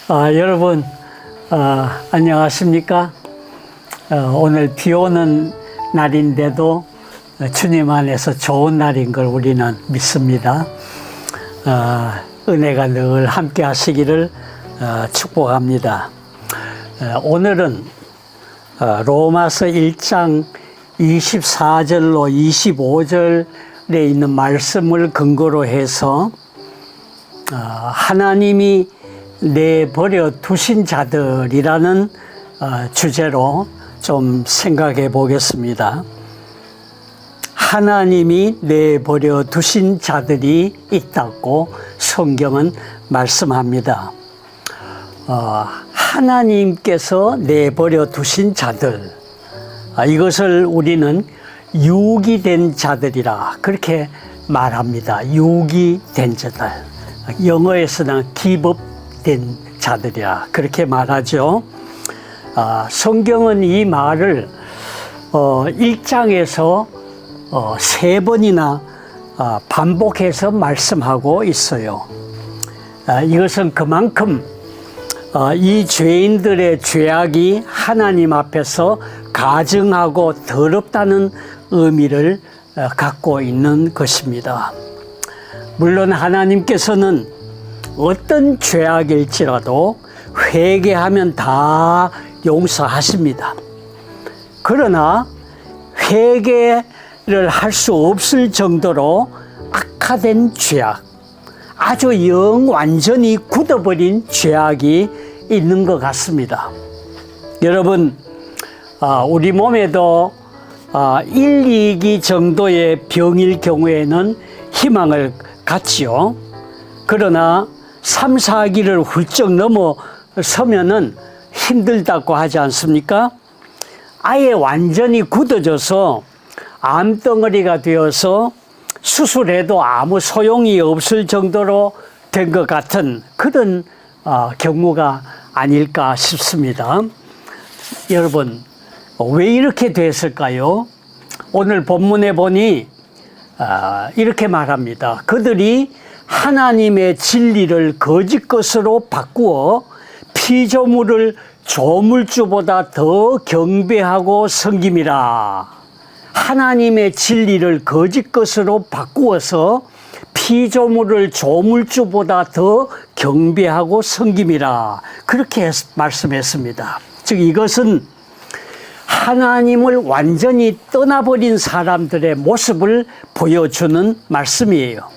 여러분, 안녕하십니까? 오늘 비 오는 날인데도 주님 안에서 좋은 날인 걸 우리는 믿습니다. 은혜가 늘 함께 하시기를 축복합니다. 오늘은 로마서 1장 24절로 25절에 있는 말씀을 근거로 해서 하나님이 내버려 두신 자들이라는 주제로 좀 생각해 보겠습니다. 하나님이 내버려 두신 자들이 있다고 성경은 말씀합니다. 하나님께서 내버려 두신 자들, 이것을 우리는 유기된 자들이라 그렇게 말합니다. 유기된 자들, 영어에서는 기법된 자들이라 그렇게 말하죠. 성경은 이 말을 1장에서 3번이나 반복해서 말씀하고 있어요. 이것은 그만큼 이 죄인들의 죄악이 하나님 앞에서 가증하고 더럽다는 의미를 갖고 있는 것입니다. 물론 하나님께서는 어떤 죄악일지라도 회개하면 다 용서하십니다. 그러나 회개를 할 수 없을 정도로 악화된 죄악, 아주 완전히 굳어버린 죄악이 있는 것 같습니다. 여러분, 우리 몸에도 1, 2기 정도의 병일 경우에는 희망을 갖지요. 그러나 3, 4기를 훌쩍 넘어서면은 힘들다고 하지 않습니까? 아예 완전히 굳어져서 암덩어리가 되어서 수술해도 아무 소용이 없을 정도로 된 것 같은 그런 경우가 아닐까 싶습니다. 여러분, 왜 이렇게 됐을까요? 오늘 본문에 보니 이렇게 말합니다. 그들이 하나님의 진리를 거짓 것으로 바꾸어 피조물을 조물주보다 더 경배하고 섬김이라. 하나님의 진리를 거짓 것으로 바꾸어서 피조물을 조물주보다 더 경배하고 섬김이라. 그렇게 말씀했습니다. 즉 이것은 하나님을 완전히 떠나버린 사람들의 모습을 보여주는 말씀이에요.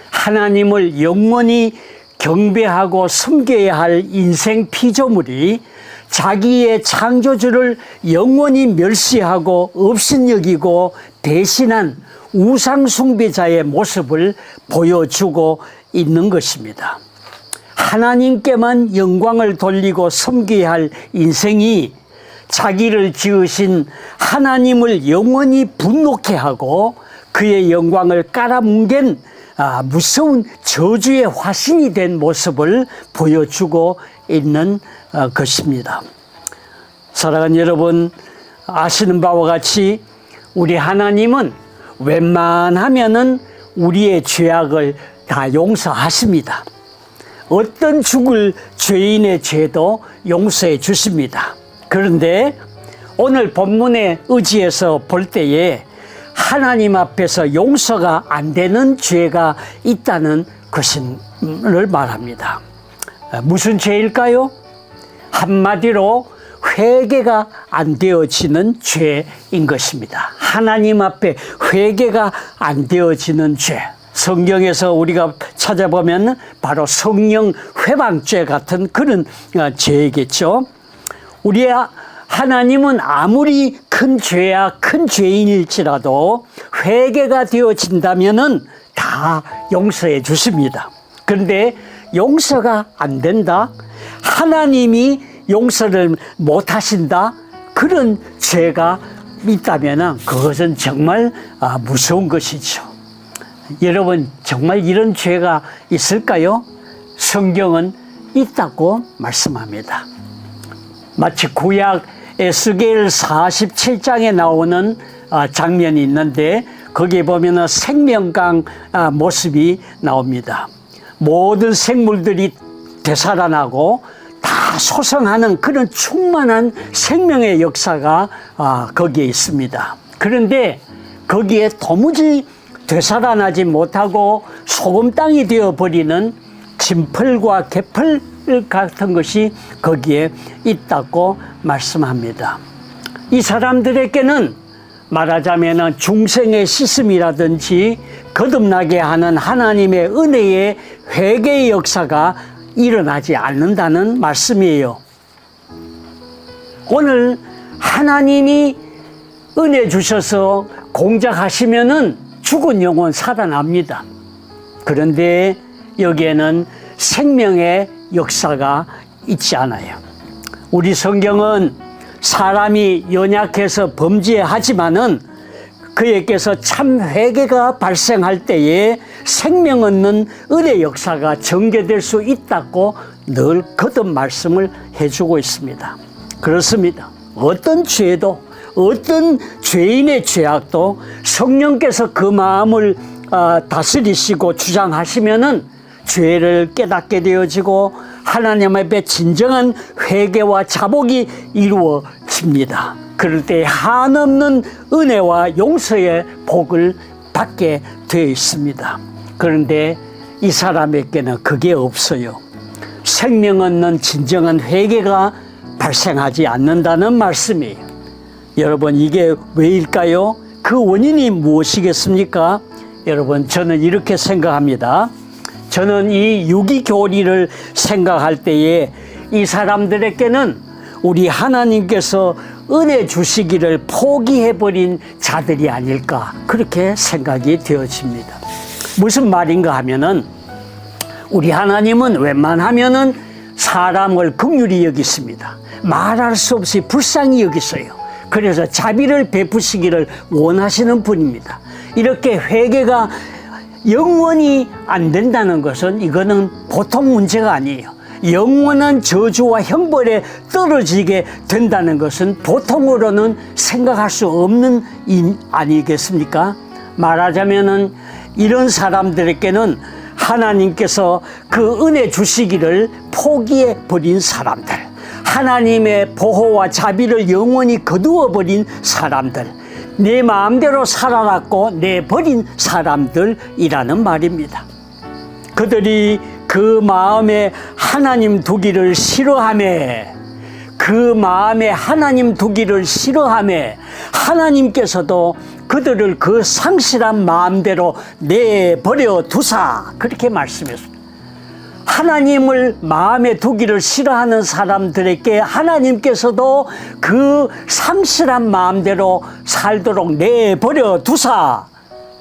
하나님을 영원히 경배하고 섬겨야 할 인생 피조물이 자기의 창조주를 영원히 멸시하고 업신여기고 대신한 우상숭배자의 모습을 보여주고 있는 것입니다. 하나님께만 영광을 돌리고 섬겨야 할 인생이 자기를 지으신 하나님을 영원히 분노케 하고 그의 영광을 깔아뭉갠 무서운 저주의 화신이 된 모습을 보여주고 있는 것입니다. 사랑하는 여러분, 아시는 바와 같이 우리 하나님은 웬만하면은 우리의 죄악을 다 용서하십니다. 어떤 죽을 죄인의 죄도 용서해 주십니다. 그런데 오늘 본문에 의지해서 볼 때에 하나님 앞에서 용서가 안 되는 죄가 있다는 것을 말합니다. 무슨 죄일까요? 한마디로 회개가 안 되어지는 죄인 것입니다. 하나님 앞에 회개가 안 되어지는 죄. 성경에서 우리가 찾아보면 바로 성령 회방죄 같은 그런 죄이겠죠. 우리 하나님은 아무리 큰 죄야 큰 죄인일지라도 회개가 되어진다면은 다 용서해 주십니다. 그런데 용서가 안 된다, 하나님이 용서를 못 하신다, 그런 죄가 있다면은 그것은 정말 무서운 것이죠. 여러분, 정말 이런 죄가 있을까요? 성경은 있다고 말씀합니다. 마치 구약 에스겔 47장에 나오는 장면이 있는데 거기에 보면 생명강 모습이 나옵니다. 모든 생물들이 되살아나고 다 소생하는 그런 충만한 생명의 역사가 거기에 있습니다. 그런데 거기에 도무지 되살아나지 못하고 소금 땅이 되어버리는 진펄과 개펄 같은 것이 거기에 있다고 말씀합니다. 이 사람들에게는 말하자면 중생의 씻음이라든지 거듭나게 하는 하나님의 은혜의 회개의 역사가 일어나지 않는다는 말씀이에요. 오늘 하나님이 은혜 주셔서 공작하시면은 죽은 영혼 살아납니다. 그런데 여기에는 생명의 역사가 있지 않아요. 우리 성경은 사람이 연약해서 범죄하지만은 그에게서 참 회개가 발생할 때에 생명 얻는 은혜 역사가 전개될 수 있다고 늘 거듭 말씀을 해주고 있습니다. 그렇습니다. 어떤 죄도, 어떤 죄인의 죄악도 성령께서 그 마음을 다스리시고 주장하시면은 죄를 깨닫게 되어지고 하나님 앞에 진정한 회개와 자복이 이루어집니다. 그럴 때 한없는 은혜와 용서의 복을 받게 되어 있습니다. 그런데 이 사람에게는 그게 없어요. 생명 얻는 진정한 회개가 발생하지 않는다는 말씀이에요. 여러분, 이게 왜일까요? 그 원인이 무엇이겠습니까? 여러분, 저는 이렇게 생각합니다. 저는 이 유기교리를 생각할 때에 이 사람들에게는 우리 하나님께서 은혜 주시기를 포기해버린 자들이 아닐까, 그렇게 생각이 되어집니다. 무슨 말인가 하면은 우리 하나님은 웬만하면은 사람을 긍휼히 여기십니다. 말할 수 없이 불쌍히 여기셔요. 그래서 자비를 베푸시기를 원하시는 분입니다. 이렇게 회개가 영원히 안 된다는 것은 이거는 보통 문제가 아니에요. 영원한 저주와 형벌에 떨어지게 된다는 것은 보통으로는 생각할 수 없는 일 아니겠습니까? 말하자면은 이런 사람들에게는 하나님께서 그 은혜 주시기를 포기해 버린 사람들, 하나님의 보호와 자비를 영원히 거두어 버린 사람들, 내 마음대로 살아갔고 내버린 사람들이라는 말입니다. 그들이 그 마음에 하나님 두기를 싫어하매, 그 마음에 하나님 두기를 싫어하매 하나님께서도 그들을 그 상실한 마음대로 내버려 두사, 그렇게 말씀했습니다. 하나님을 마음에 두기를 싫어하는 사람들에게 하나님께서도 그 상실한 마음대로 살도록 내버려 두사,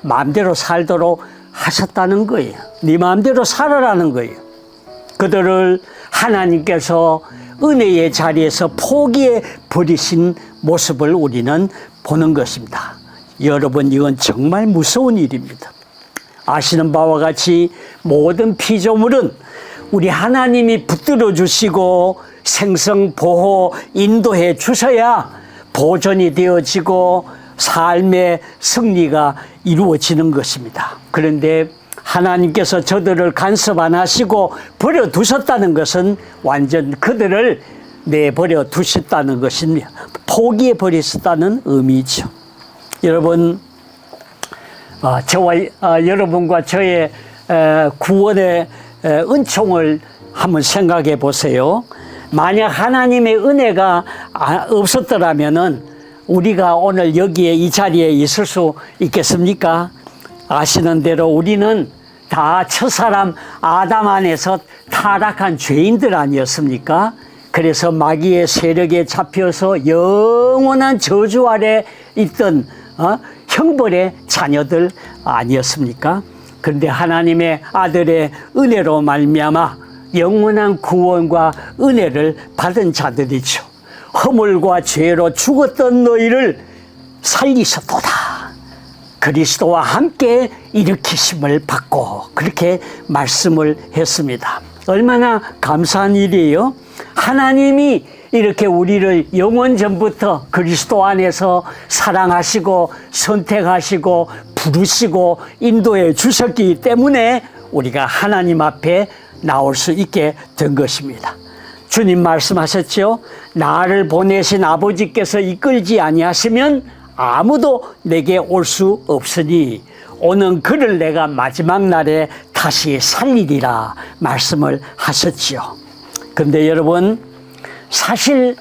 마음대로 살도록 하셨다는 거예요. 네 마음대로 살아라는 거예요. 그들을 하나님께서 은혜의 자리에서 포기해 버리신 모습을 우리는 보는 것입니다. 여러분, 이건 정말 무서운 일입니다. 아시는 바와 같이 모든 피조물은 우리 하나님이 붙들어 주시고 생성, 보호, 인도해 주셔야 보존이 되어지고 삶의 승리가 이루어지는 것입니다. 그런데 하나님께서 저들을 간섭 안 하시고 버려 두셨다는 것은 완전 그들을 내버려 두셨다는 것입니다. 포기해 버리셨다는 의미죠. 여러분, 저와 여러분과 저의 구원의 은총을 한번 생각해 보세요. 만약 하나님의 은혜가 없었더라면은 우리가 오늘 여기에 이 자리에 있을 수 있겠습니까? 아시는 대로 우리는 다 첫사람 아담 안에서 타락한 죄인들 아니었습니까? 그래서 마귀의 세력에 잡혀서 영원한 저주 아래 있던 형벌의 자녀들 아니었습니까? 그런데 하나님의 아들의 은혜로 말미암아 영원한 구원과 은혜를 받은 자들이죠. 허물과 죄로 죽었던 너희를 살리셨도다. 그리스도와 함께 일으키심을 받고, 그렇게 말씀을 했습니다. 얼마나 감사한 일이에요. 하나님이 이렇게 우리를 영원 전부터 그리스도 안에서 사랑하시고 선택하시고 부르시고 인도해 주셨기 때문에 우리가 하나님 앞에 나올 수 있게 된 것입니다. 주님 말씀하셨죠. 나를 보내신 아버지께서 이끌지 아니하시면 아무도 내게 올 수 없으니 오는 그를 내가 마지막 날에 다시 살리리라 말씀을 하셨지요. 그런데 여러분, 사실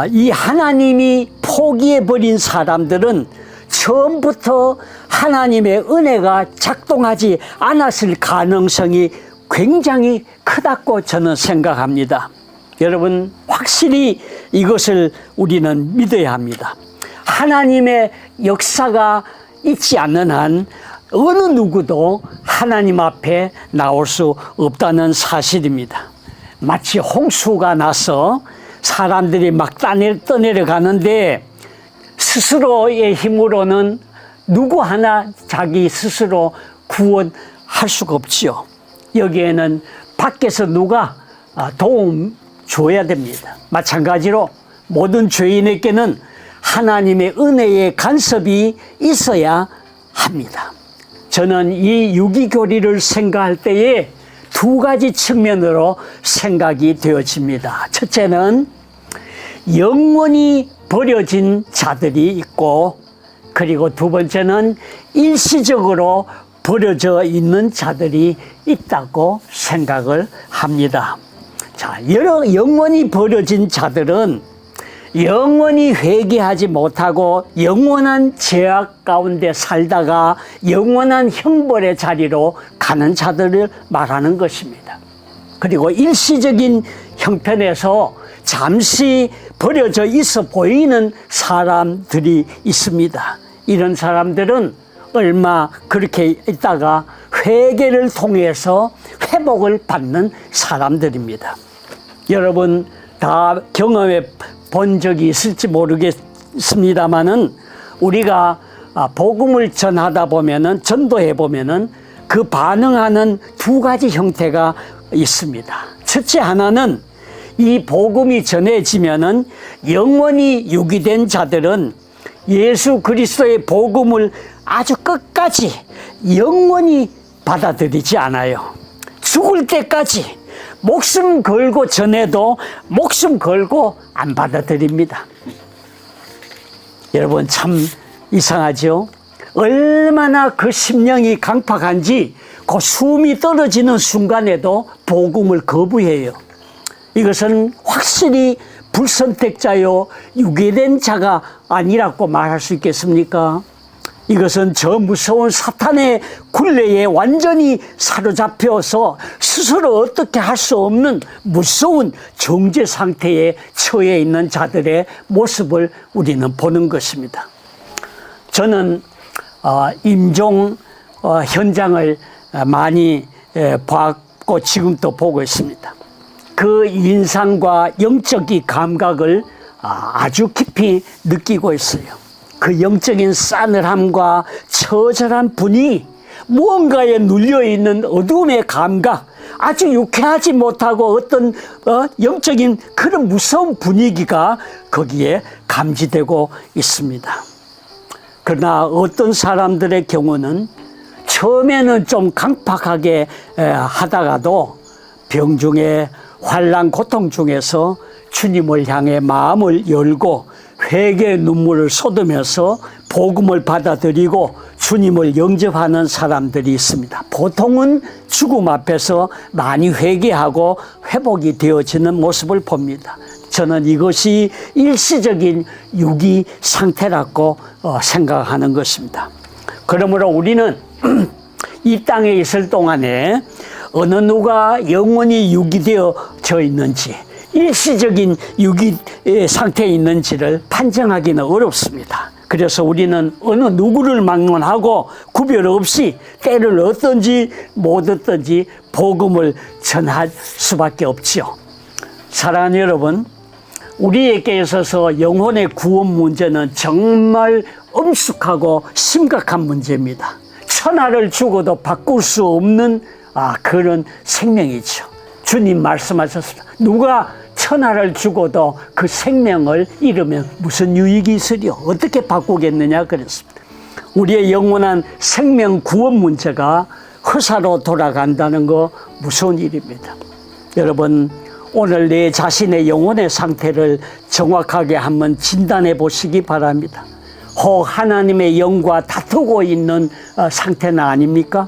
이 하나님이 포기해버린 사람들은 처음부터 하나님의 은혜가 작동하지 않았을 가능성이 굉장히 크다고 저는 생각합니다. 여러분, 확실히 이것을 우리는 믿어야 합니다. 하나님의 역사가 있지 않는 한 어느 누구도 하나님 앞에 나올 수 없다는 사실입니다. 마치 홍수가 나서 사람들이 막 떠내려가는데 스스로의 힘으로는 누구 하나 자기 스스로 구원할 수가 없지요. 여기에는 밖에서 누가 도움 줘야 됩니다. 마찬가지로 모든 죄인에게는 하나님의 은혜의 간섭이 있어야 합니다. 저는 이 유기교리를 생각할 때에 두 가지 측면으로 생각이 되어집니다. 첫째는 영원히 버려진 자들이 있고, 그리고 두 번째는 일시적으로 버려져 있는 자들이 있다고 생각을 합니다. 자, 영원히 버려진 자들은 영원히 회개하지 못하고 영원한 죄악 가운데 살다가 영원한 형벌의 자리로 가는 자들을 말하는 것입니다. 그리고 일시적인 형편에서 잠시 버려져 있어 보이는 사람들이 있습니다. 이런 사람들은 얼마 그렇게 있다가 회개를 통해서 회복을 받는 사람들입니다. 여러분 다 경험해 본 적이 있을지 모르겠습니다만은 우리가 복음을 전하다 보면은, 전도해 보면은 그 반응하는 두 가지 형태가 있습니다. 첫째 하나는 이 복음이 전해지면은 영원히 유기된 자들은 예수 그리스도의 복음을 아주 끝까지 영원히 받아들이지 않아요. 죽을 때까지 목숨 걸고 전해도 목숨 걸고 안 받아들입니다. 여러분 참 이상하죠? 얼마나 그 심령이 강팍한지 그 숨이 떨어지는 순간에도 복음을 거부해요. 이것은 확실히 불선택자요 유괴된 자가 아니라고 말할 수 있겠습니까? 이것은 저 무서운 사탄의 굴레에 완전히 사로잡혀서 스스로 어떻게 할 수 없는 무서운 정죄 상태에 처해 있는 자들의 모습을 우리는 보는 것입니다. 저는 임종 현장을 많이 봤고 지금도 보고 있습니다. 그 인상과 영적인 감각을 아주 깊이 느끼고 있어요. 그 영적인 싸늘함과 처절한 분위기, 무언가에 눌려있는 어두움의 감각, 아주 유쾌하지 못하고 어떤 영적인 그런 무서운 분위기가 거기에 감지되고 있습니다. 그러나 어떤 사람들의 경우는 처음에는 좀 강팍하게 하다가도 병중에 환난 고통 중에서 주님을 향해 마음을 열고 회개의 눈물을 쏟으면서 복음을 받아들이고 주님을 영접하는 사람들이 있습니다. 보통은 죽음 앞에서 많이 회개하고 회복이 되어지는 모습을 봅니다. 저는 이것이 일시적인 유기 상태라고 생각하는 것입니다. 그러므로 우리는 이 땅에 있을 동안에 어느 누가 영원히 유기되어져 있는지, 일시적인 유기 상태에 있는지를 판정하기는 어렵습니다. 그래서 우리는 어느 누구를 막론하고 구별 없이 때를 얻든지 못 얻든지 복음을 전할 수밖에 없지요. 사랑하는 여러분, 우리에게 있어서 영혼의 구원 문제는 정말 엄숙하고 심각한 문제입니다. 천하를 주고도 바꿀 수 없는 그런 생명이죠. 주님 말씀하셨습니다. 누가 천하를 주고도 그 생명을 잃으면 무슨 유익이 있으리요? 어떻게 바꾸겠느냐 그랬습니다. 우리의 영원한 생명 구원 문제가 허사로 돌아간다는 거 무서운 일입니다. 여러분, 오늘 내 자신의 영혼의 상태를 정확하게 한번 진단해 보시기 바랍니다. 혹 하나님의 영과 다투고 있는 상태는 아닙니까?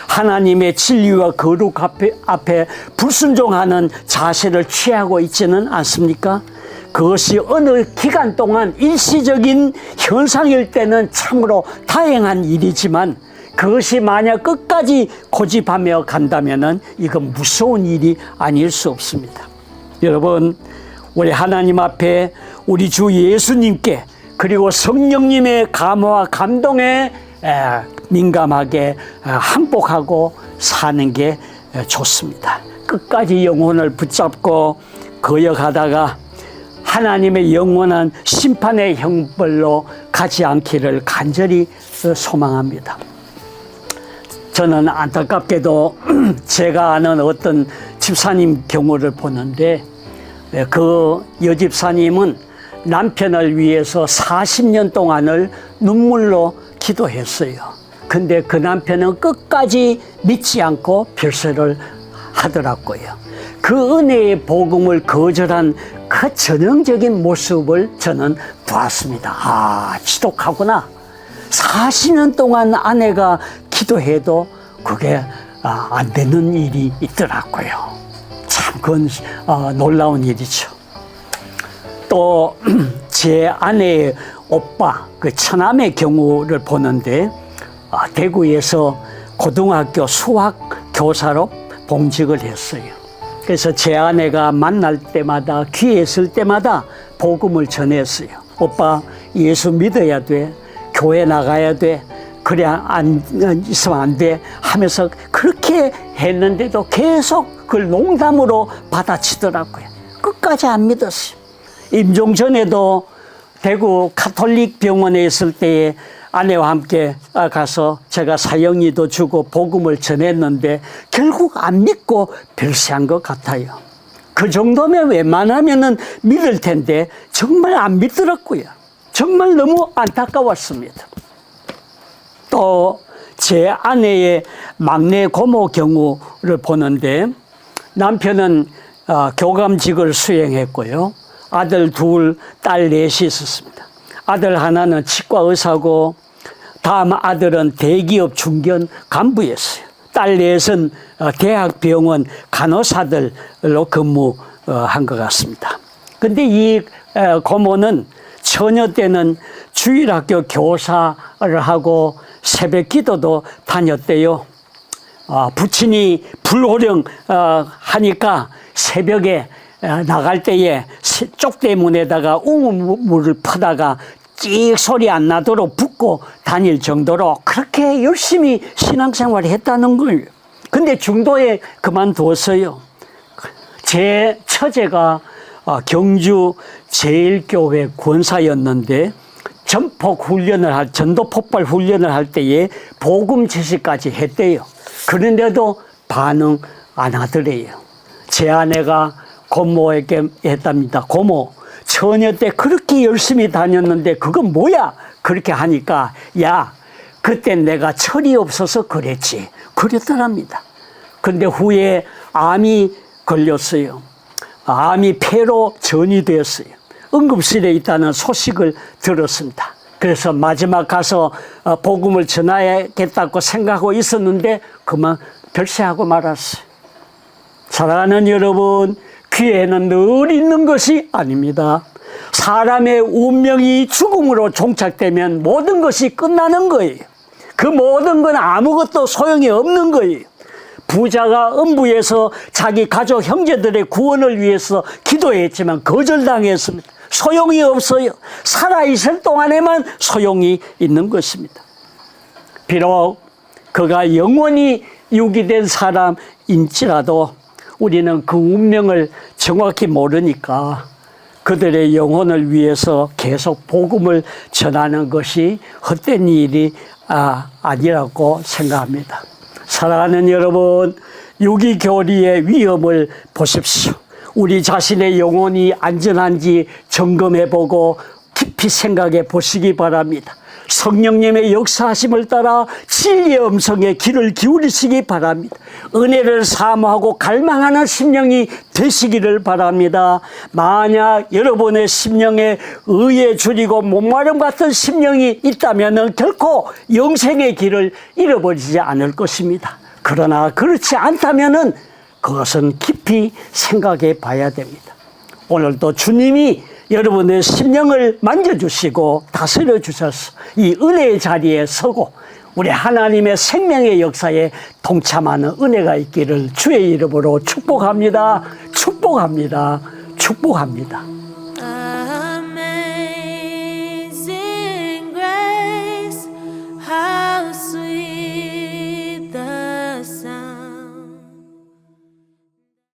하나님의 진리와 거룩 앞에 불순종하는 자세를 취하고 있지는 않습니까? 그것이 어느 기간 동안 일시적인 현상일 때는 참으로 다행한 일이지만 그것이 만약 끝까지 고집하며 간다면 이건 무서운 일이 아닐 수 없습니다. 여러분, 우리 하나님 앞에 우리 주 예수님께 그리고 성령님의 감화와 감동에 민감하게 항복하고 사는 게 좋습니다. 끝까지 영혼을 붙잡고 거역하다가 하나님의 영원한 심판의 형벌로 가지 않기를 간절히 소망합니다. 저는 안타깝게도 제가 아는 어떤 집사님 경우를 보는데 그 여집사님은 남편을 위해서 40년 동안을 눈물로 기도했어요. 근데 그 남편은 끝까지 믿지 않고 별세를 하더라고요. 그 은혜의 복음을 거절한 그 전형적인 모습을 저는 보았습니다. 아, 지독하구나. 40년 동안 아내가 기도해도 그게 안 되는 일이 있더라고요. 참 그건 놀라운 일이죠. 또 제 아내의 오빠, 그 처남의 경우를 보는데 대구에서 고등학교 수학 교사로 봉직을 했어요. 그래서 제 아내가 만날 때마다 기회 있을 때마다 복음을 전했어요. 오빠, 예수 믿어야 돼. 교회 나가야 돼. 그래 안 있으면 안 돼 하면서 그렇게 했는데도 계속 그걸 농담으로 받아치더라고요. 끝까지 안 믿었어요. 임종 전에도 대구 카톨릭 병원에 있을 때에 아내와 함께 가서 제가 사형리도 주고 복음을 전했는데 결국 안 믿고 별세한 것 같아요. 그 정도면 웬만하면은 믿을 텐데 정말 안 믿더라고요. 정말 너무 안타까웠습니다. 또 제 아내의 막내 고모 경우를 보는데 남편은 교감직을 수행했고요. 아들 둘, 딸 넷이 있었습니다. 아들 하나는 치과 의사고 다음 아들은 대기업 중견 간부였어요. 딸 넷은 대학병원 간호사들로 근무한 것 같습니다. 근데 이 고모는 처녀 때는 주일학교 교사를 하고 새벽 기도도 다녔대요. 부친이 불호령 하니까 새벽에 나갈 때에 쪽대문에다가 우물을 퍼다가 찍 소리 안 나도록 붓고 다닐 정도로 그렇게 열심히 신앙생활을 했다는 거예요. 근데 중도에 그만두었어요. 제 처제가 경주 제1교회 권사였는데 전도 폭발 훈련을 할 때에 복음 제시까지 했대요. 그런데도 반응 안 하더래요. 제 아내가 고모에게 했답니다. 고모, 처녀 때 그렇게 열심히 다녔는데 그건 뭐야? 그렇게 하니까 야, 그때 내가 철이 없어서 그랬지. 그랬더랍니다. 근데 후에 암이 걸렸어요. 암이 폐로 전이 되었어요. 응급실에 있다는 소식을 들었습니다. 그래서 마지막 가서 복음을 전해야겠다고 생각하고 있었는데 그만 별세하고 말았어요. 사랑하는 여러분, 기회는 늘 있는 것이 아닙니다. 사람의 운명이 죽음으로 종착되면 모든 것이 끝나는 거예요. 그 모든 건 아무것도 소용이 없는 거예요. 부자가 음부에서 자기 가족 형제들의 구원을 위해서 기도했지만 거절당했습니다. 소용이 없어요. 살아있을 동안에만 소용이 있는 것입니다. 비록 그가 영원히 유기된 사람인지라도 우리는 그 운명을 정확히 모르니까 그들의 영혼을 위해서 계속 복음을 전하는 것이 헛된 일이 아니라고 생각합니다. 사랑하는 여러분, 유기교리의 위험을 보십시오. 우리 자신의 영혼이 안전한지 점검해보고 깊이 생각해 보시기 바랍니다. 성령님의 역사하심을 따라 진리의 음성에 귀를 기울이시기 바랍니다. 은혜를 사모하고 갈망하는 심령이 되시기를 바랍니다. 만약 여러분의 심령에 의에 줄이고 목마름 같은 심령이 있다면 결코 영생의 길을 잃어버리지 않을 것입니다. 그러나 그렇지 않다면 그것은 깊이 생각해 봐야 됩니다. 오늘도 주님이 여러분의 심령을 만져주시고 다스려 주셔서 이 은혜의 자리에 서고 우리 하나님의 생명의 역사에 동참하는 은혜가 있기를 주의 이름으로 축복합니다. 축복합니다. 축복합니다.